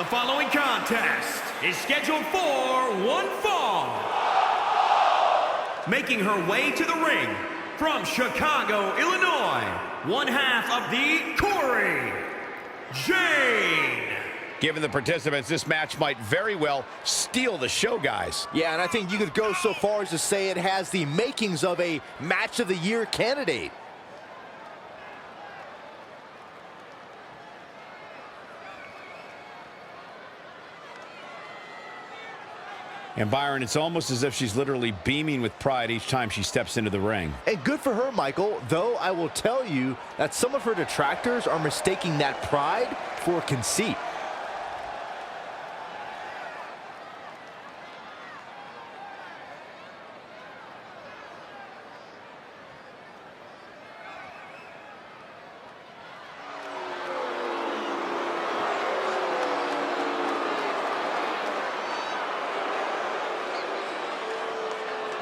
The following contest is scheduled for one fall. Making her way to the ring from Chicago, Illinois, one half of the Cora, Jade. Given the participants, this match might very well steal the show, guys. Yeah, and I think you could go so far as to say it has the makings of a Match of the Year candidate. And Byron, it's almost as if she's literally beaming with pride each time she steps into the ring. And good for her, Michael, though I will tell you that some of her detractors are mistaking that pride for conceit.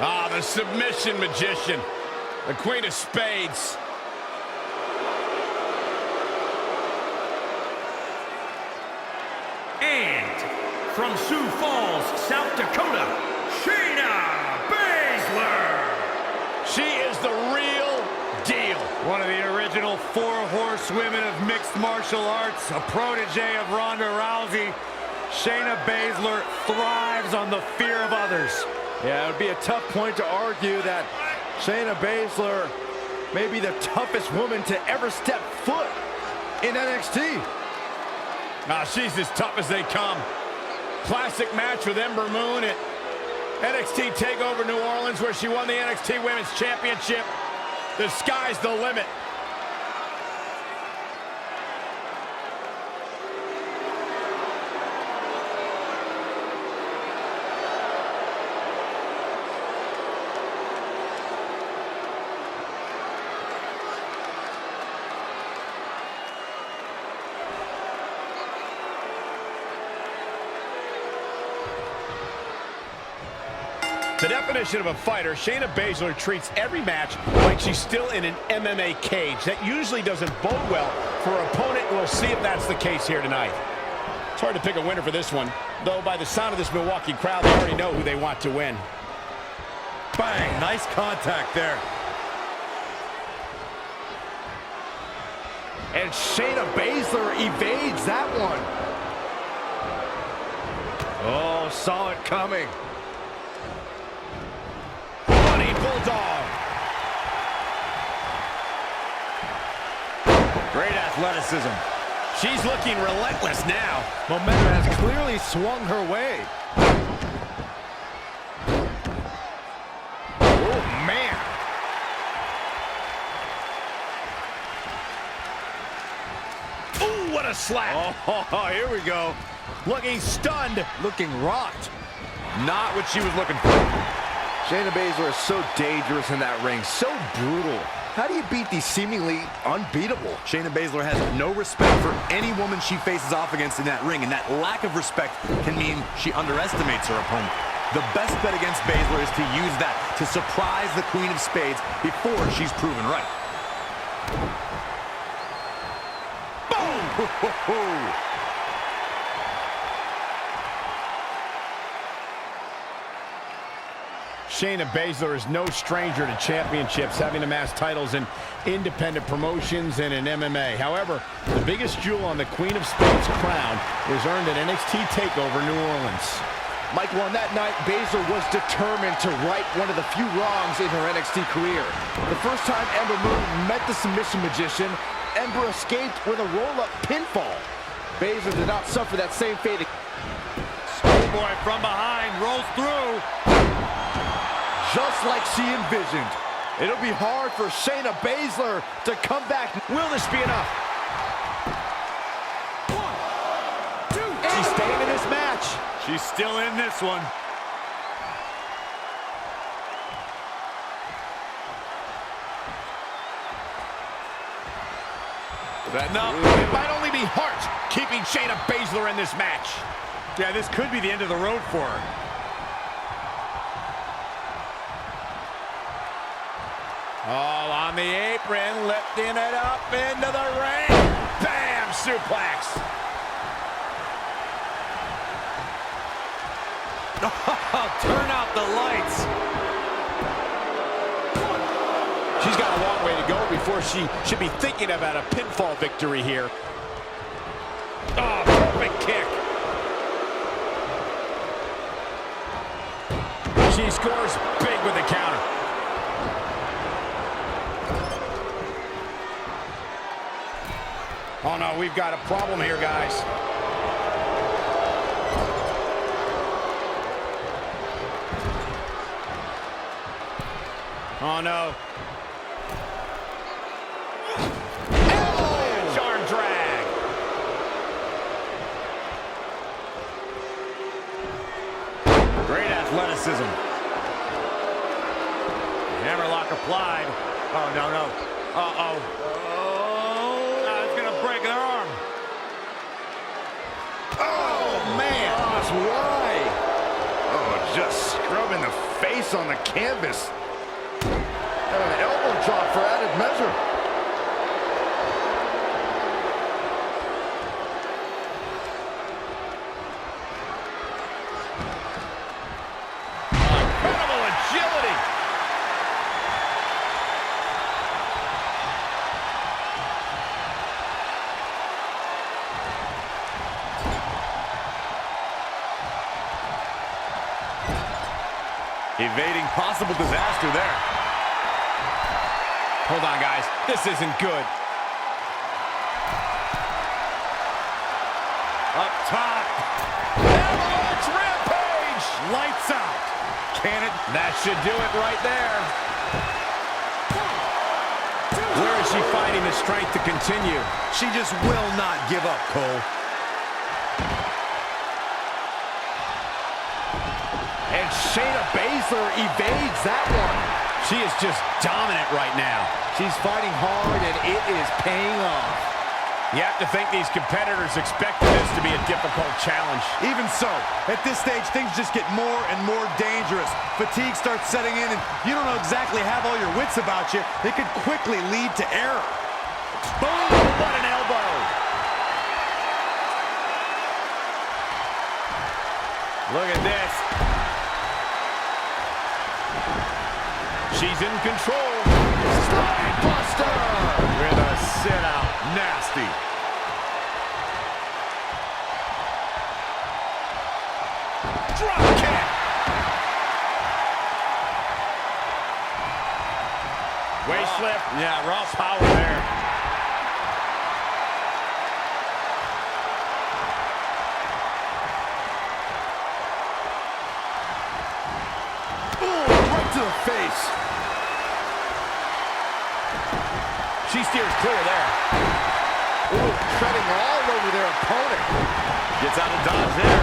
Ah, the submission magician, the Queen of Spades. And from Sioux Falls, South Dakota, Shayna Baszler. She is the real deal. One of the original 4 horsewomen of mixed martial arts, a protege of Ronda Rousey, Shayna Baszler thrives on the fear of others. Yeah, it would be a tough point to argue that Shayna Baszler may be the toughest woman to ever step foot in NXT. She's as tough as they come. Classic match with Ember Moon at NXT TakeOver New Orleans, where she won the NXT Women's Championship. The sky's the limit. The definition of a fighter, Shayna Baszler treats every match like she's still in an MMA cage. That usually doesn't bode well for her opponent, and we'll see if that's the case here tonight. It's hard to pick a winner for this one, though by the sound of this Milwaukee crowd, they already know who they want to win. Bang, nice contact there. And Shayna Baszler evades that one. Oh, saw it coming. Bulldog. Great athleticism. She's looking relentless now. Momentum has clearly swung her way. Oh, man. Ooh, what a slap. Oh, here we go. Looking stunned. Looking rocked. Not what she was looking for. Shayna Baszler is so dangerous in that ring, so brutal. How do you beat these seemingly unbeatable? Shayna Baszler has no respect for any woman she faces off against in that ring, and that lack of respect can mean she underestimates her opponent. The best bet against Baszler is to use that to surprise the Queen of Spades before she's proven right. Boom! Shayna Baszler is no stranger to championships, having amassed titles in independent promotions and in MMA. However, the biggest jewel on the Queen of Spades crown was earned at NXT TakeOver New Orleans. Michael, on that night, Baszler was determined to right one of the few wrongs in her NXT career. The first time Ember Moon met the submission magician, Ember escaped with a roll-up pinfall. Baszler did not suffer that same fate. Schoolboy from behind, rolls through. Just like she envisioned. It'll be hard for Shayna Baszler to come back. Will this be enough? 1, 2, She's staying in this match. She's still in this one. No, it might only be heart keeping Shayna Baszler in this match. Yeah, this could be the end of the road for her. Oh, on the apron, lifting it up into the ring. Bam! Suplex. Turn out the lights. She's got a long way to go before she should be thinking about a pinfall victory here. Oh, perfect kick. She scores big with the counter. Oh no, we've got a problem here, guys. Oh no. Oh! Arm drag. Great athleticism. Hammerlock applied. Oh no, no. Uh-oh. Oh, it's gonna break her arm. Oh man. Oh, that's why. Oh, just scrubbing the face on the canvas. And an elbow drop for added measure. Incredible agility. Evading possible disaster there. Hold on, guys. This isn't good. Up top. Avalanche rampage. Lights out. Can it? That should do it right there. Where is she finding the strength to continue? She just will not give up, Cole. And Shayna Baszler evades that one. She is just dominant right now. She's fighting hard, and it is paying off. You have to think these competitors expected this to be a difficult challenge. Even so, at this stage, things just get more and more dangerous. Fatigue starts setting in, and you don't know exactly have all your wits about you. It could quickly lead to error. Boom! What an elbow! Look at this. She's in control. Slide buster! With a sit-out. Nasty. Drop kick. Waist slip. Yeah, raw power there. Ooh, right to the face. She steers clear there. Ooh, treading all over their opponent. Gets out of dodge there.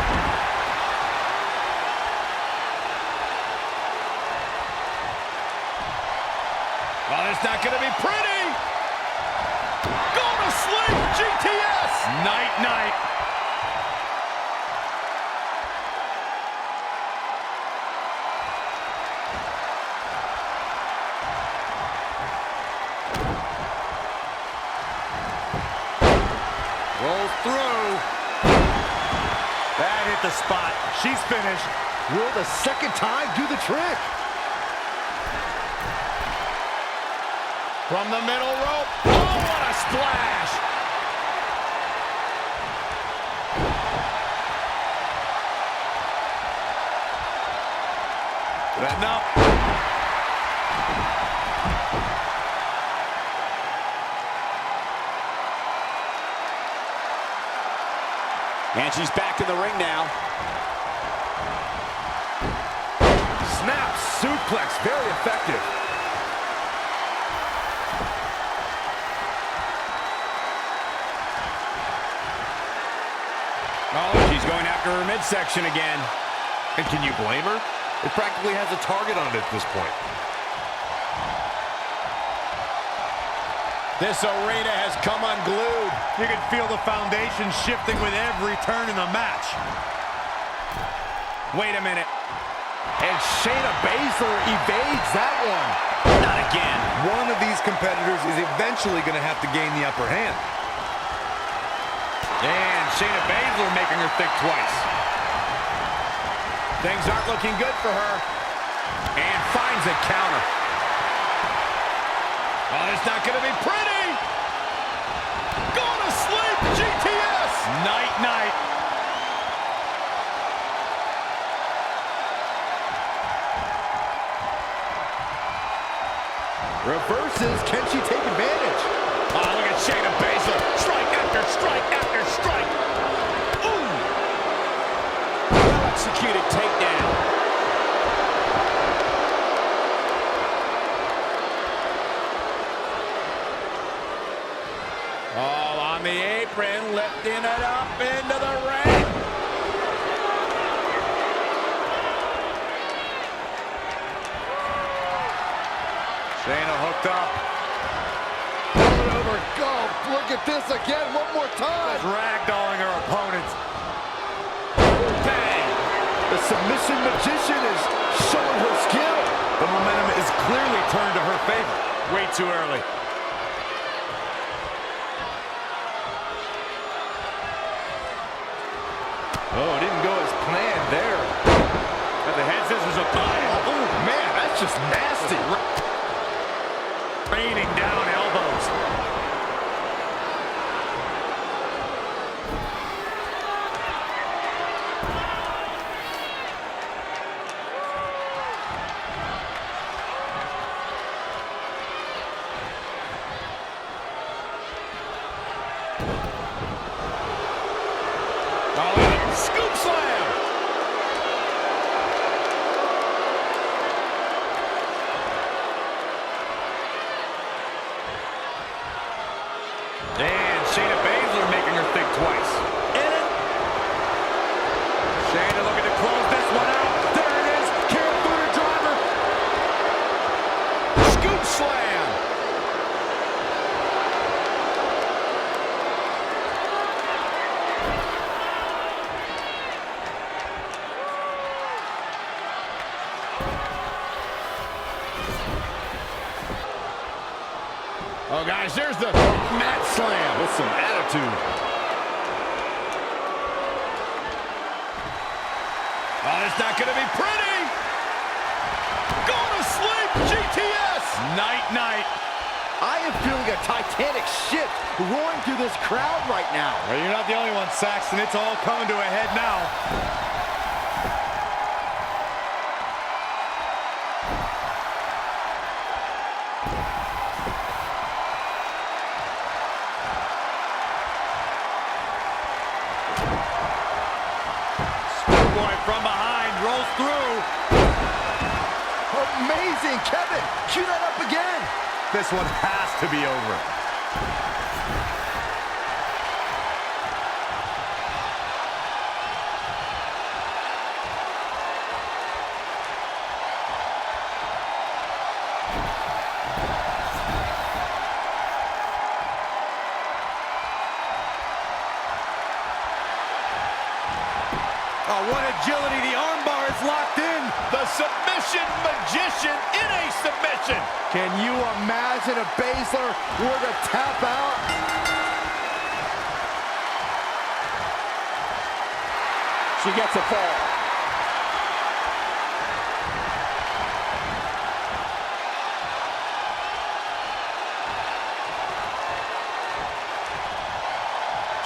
Oh, it's not going to be pretty. Go to sleep, GTS. Night-night. Rolls through. That hit the spot. She's finished. Will the second time do the trick? From the middle rope. Oh, what a splash. Enough. And she's back in the ring now. Snap suplex, very effective. Oh, she's going after her midsection again. And can you blame her? It practically has a target on it at this point. This arena has come unglued. You can feel the foundation shifting with every turn in the match. Wait a minute. And Shayna Baszler evades that one. Not again. One of these competitors is eventually going to have to gain the upper hand. And Shayna Baszler making her think twice. Things aren't looking good for her. And finds a counter. Oh, it's not going to be pretty. Going to sleep, GTS. Night, night. Reverses. Can she take advantage? Oh, look at Shayna Baszler. Strike after strike after strike. Ooh. Well-executed takedown. Oh, on the apron, lifting it up into the ring. Shayna hooked up. Over. Go. Look at this again. One more time. Ragdolling her opponent. Bang! The submission magician is showing her skill. The momentum is clearly turned to her favor. Way too early. Oh, it didn't go as planned there. Got the head scissors up. Oh, man, that's just nasty. Raining down elbows. Oh, scoop slam. And Shayna Baszler making her think twice. In it. Shayna looking to close this one out. There it is. Kick through the driver. Scoop slam. Oh, guys, there's the mat slam. With some attitude. Oh, it's not going to be pretty. Going to sleep, GTS. Night, night. I am feeling a titanic shift roaring through this crowd right now. Well, you're not the only one, Saxton. It's all coming to a head now. Schoolboy from behind rolls through. Amazing, Kevin. Cue that up again. This one has to be over. Oh, what agility. The armbar is locked in. The submission magician in a submission. Can you imagine if Baszler were to tap out? She gets a fall.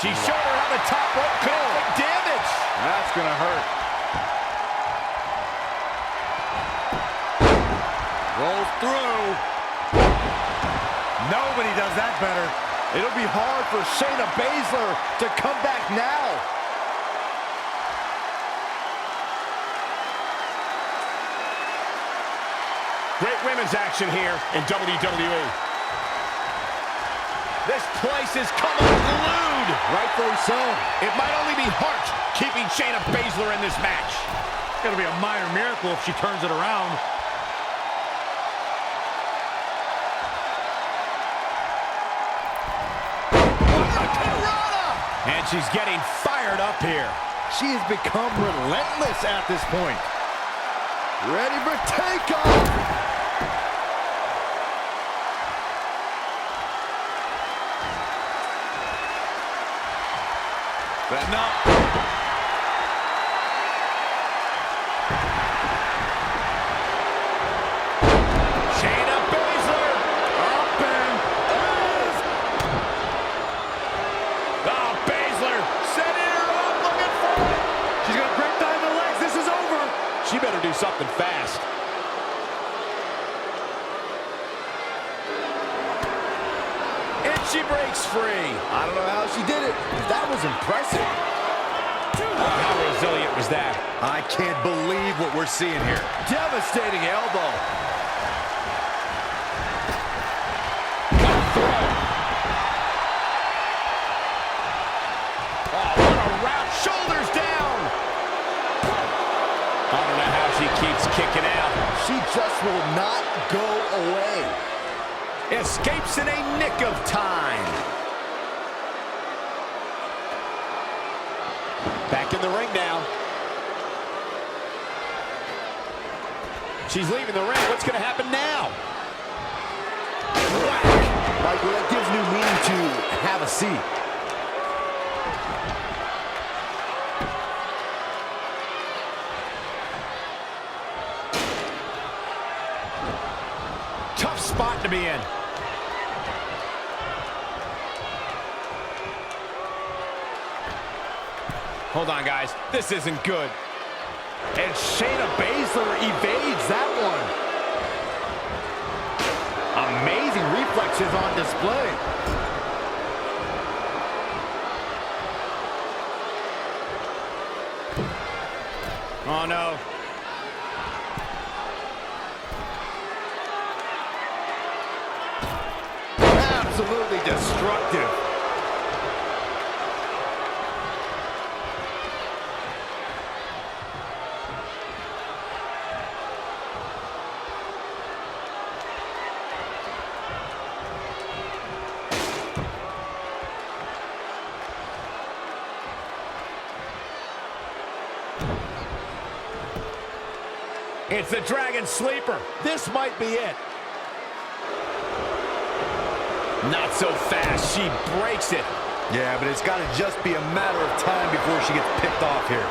She showed her how the top rope could inflict damage. That's going to hurt. Rolls through. Nobody does that better. It'll be hard for Shayna Baszler to come back now. Great women's action here in WWE. This place is come unglued. Rightfully so. It might only be heart keeping Shayna Baszler in this match. It's going to be a minor miracle if she turns it around. And she's getting fired up here. She has become relentless at this point. Ready for takeoff. But no. She breaks free. I don't know how she did it. That was impressive. How resilient was that? I can't believe what we're seeing here. Devastating elbow. Oh, what a rout. Shoulders down. I don't know how she keeps kicking out. She just will not go away. Escapes in a nick of time. Back in the ring now. She's leaving the ring. What's going to happen now? Whack. Michael, that gives new meaning to have a seat. Tough spot to be in. Hold on, guys. This isn't good. And Shayna Baszler evades that one. Amazing reflexes on display. Oh, no. Absolutely destructive. It's the Dragon Sleeper. This might be it. Not so fast. She breaks it. Yeah, but it's got to just be a matter of time before she gets picked off here.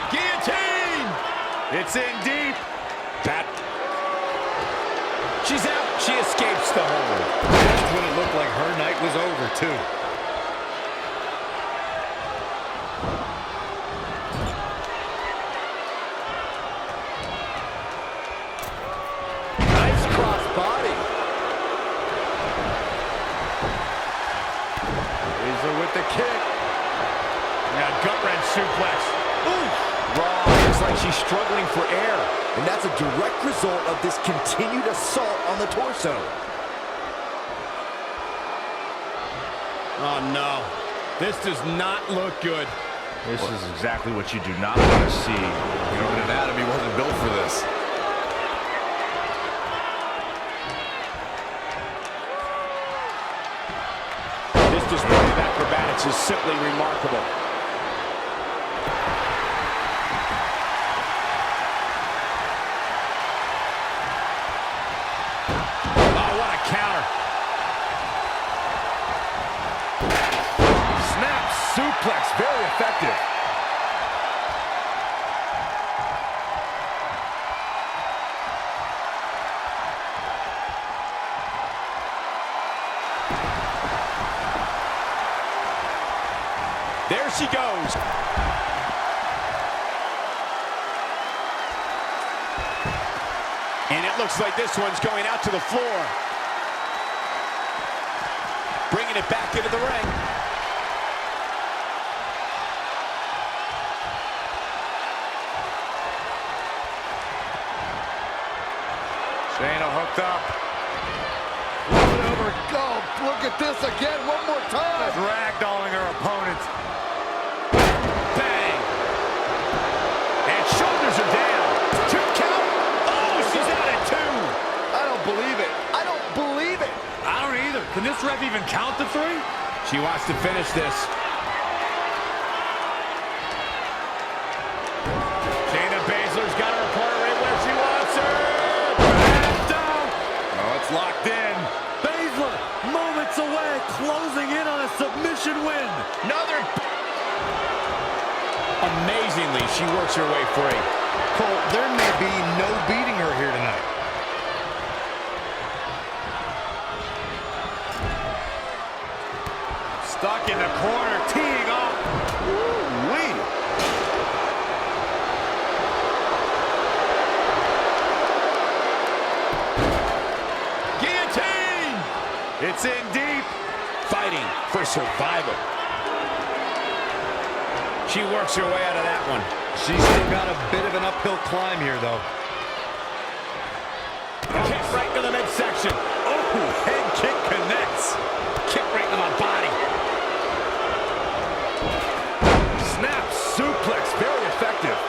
Guillotine! It's in deep. That. She's out. She escapes the hold. That's when it looked like her night was over, too. Nice cross body. Baszler with the kick. Now gut-wrench suplex. Ooh! Raw. Looks like she's struggling for air. And that's a direct result of this continued assault on the torso. Oh, no. This does not look good. This is exactly what you do not want to see. Human anatomy wasn't built for this. This display of acrobatics is simply remarkable. Oh, what a counter. Snap suplex. Very effective. There she goes. And it looks like this one's going out to the floor. Bringing it back into the ring. Shayna hooked up. Over. Go. Look at this again. One more time. Ragdolling her opponent. Bang. And shoulders are down. 2 count. Oh, she's out at 2. I don't believe it. I don't believe it. I don't either. Can this ref even count to 3? She wants to finish this. Shayna Baszler's got her opponent right where she wants her. And down. Oh, it's locked in. Baszler, moments away, closing in on a submission win. Another. Amazingly, she works her way free. Cole, there may be no beating her here tonight. Stuck in the corner, teeing off. Woo-wee. It's in deep. Fighting for survival. She works her way out of that one. She's still got a bit of an uphill climb here, though. Kick right to the midsection. Oh, head kick connects. Kick right to the body. Snap suplex, very effective.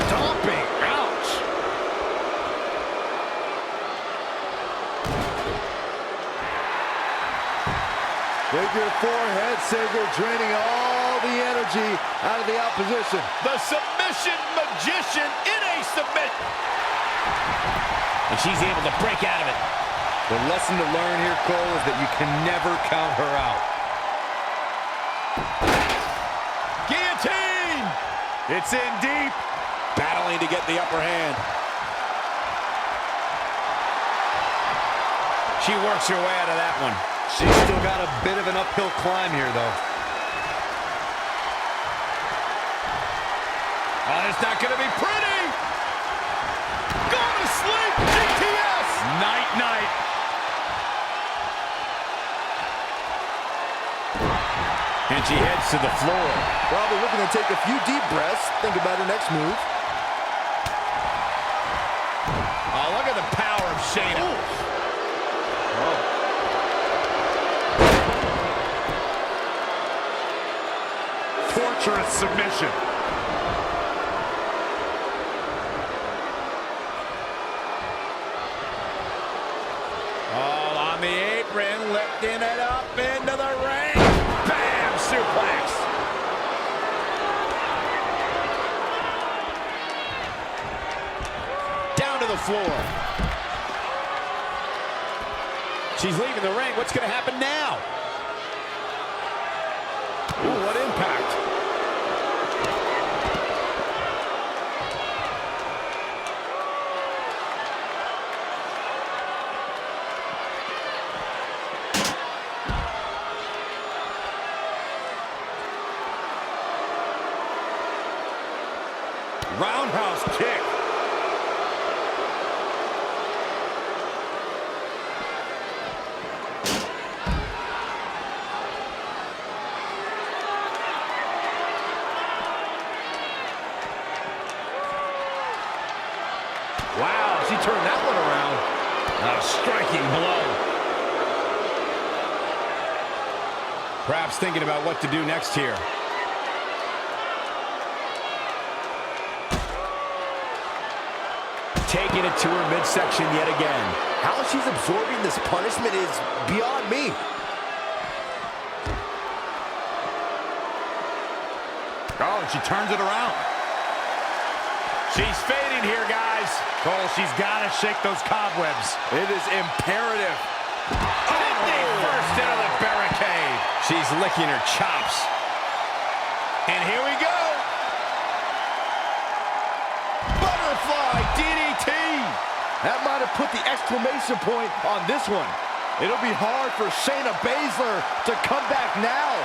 Stomping, ouch. Figure four head saver, draining all the energy out of the opposition. The submission magician in a submit. And she's able to break out of it. The lesson to learn here, Cole, is that you can never count her out. Guillotine! It's in deep. Battling to get the upper hand. She works her way out of that one. She's still got a bit of an uphill climb here, though. Oh, it's not going to be pretty. Go to sleep, GTS. Night, night. And she heads to the floor. Probably looking to take a few deep breaths. Think about her next move. Oh, look at the power of Shayna. Torturous submission. All on the apron, lifting it up into the ring. Bam! Suplex. Down to the floor. She's leaving the ring. What's going to happen now? Ooh, what impact. Roundhouse kick. Wow, she turned that one around. A striking blow. Perhaps thinking about what to do next here. Taking it to her midsection yet again. How she's absorbing this punishment is beyond me. Oh, and she turns it around. She's fading here, guys. Cole, she's got to shake those cobwebs. It is imperative. First into the barricade. She's licking her chops. And here we go. Butterfly DDT. That might have put the exclamation point on this one. It'll be hard for Shayna Baszler to come back now.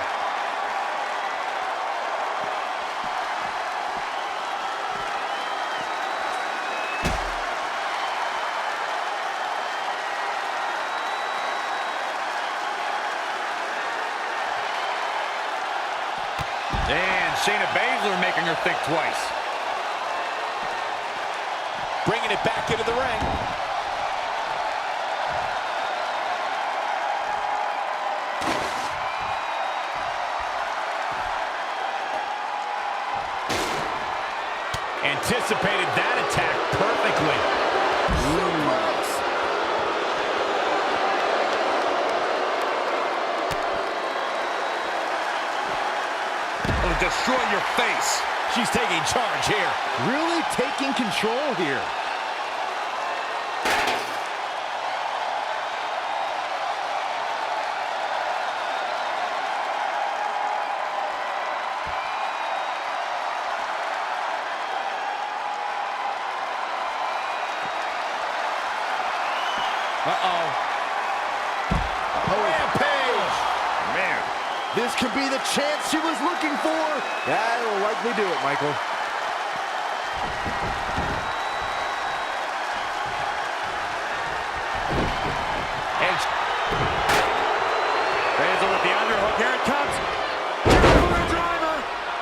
And Shayna Baszler making her think twice. Bringing it back into the ring. Anticipated that attack perfectly. It'll destroy your face. She's taking charge here. Really taking control here. Uh-oh. Rampage! Man, This could be the chance she was looking for. That'll likely do it, Michael. And Baszler with the underhook. Here it comes. Cora driver.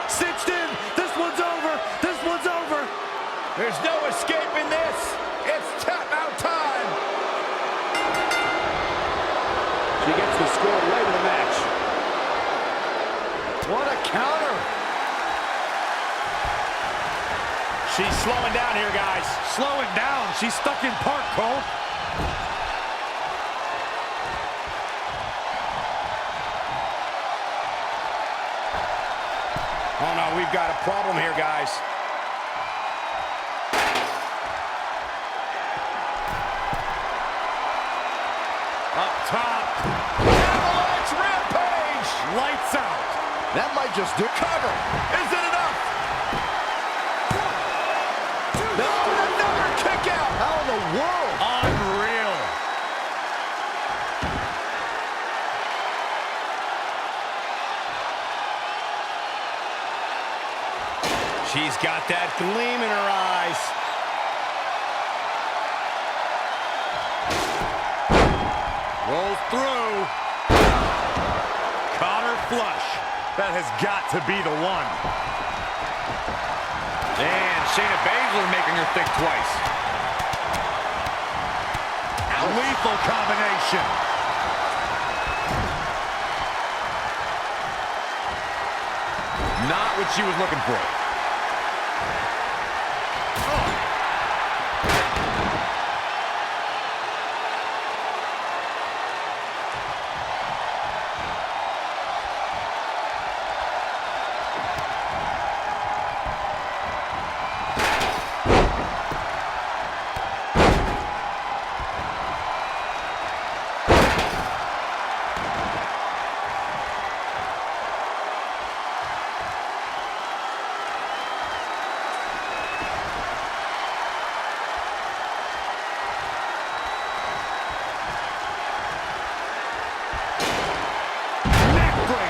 Cinched in. This one's over. This one's over. There's no escaping this. It's tap out time. She gets the score late in the match. What a counter. She's slowing down here, guys. Slowing down. She's stuck in park, Cole. Oh, no, we've got a problem here, guys. Up top. Avalanche rampage. Lights out. That might just do cover. Is it enough? No, another kick out. How in the world? Unreal. She's got that gleam in her eyes. Rolls through. Caught her flush. That has got to be the one. And Shayna Baszler making her think twice. A lethal combination. Not what she was looking for.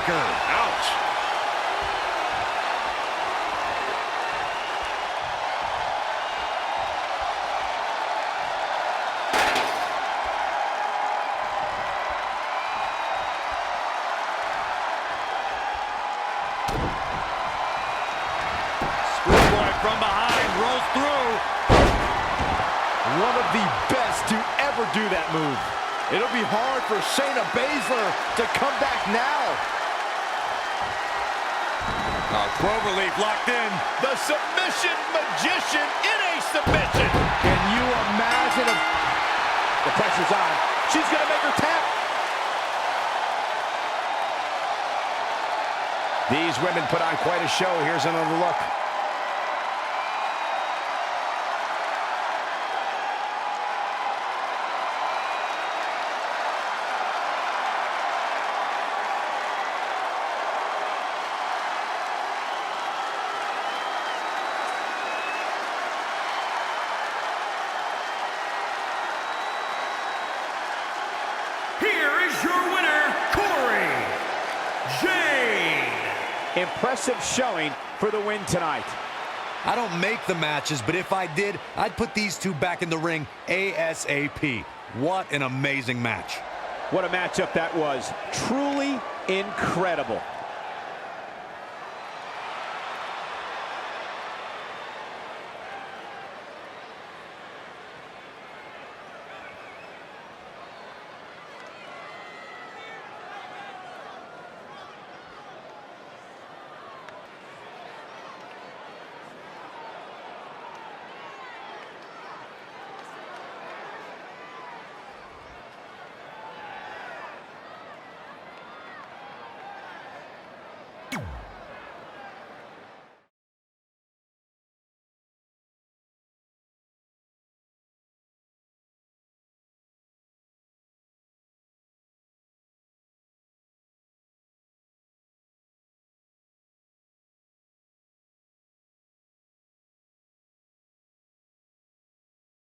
Ouch. Schoolboy from behind rolls through. One of the best to ever do that move. It'll be hard for Shayna Baszler to come back now. Cloverleaf locked in. The submission magician in a submission. Can you imagine if the pressure's on? She's gonna make her tap. These women put on quite a show. Here's another look. Here is your winner, Jade. Impressive showing for the win tonight. I don't make the matches, but if I did, I'd put these two back in the ring ASAP. What an amazing match. What a matchup that was. Truly incredible.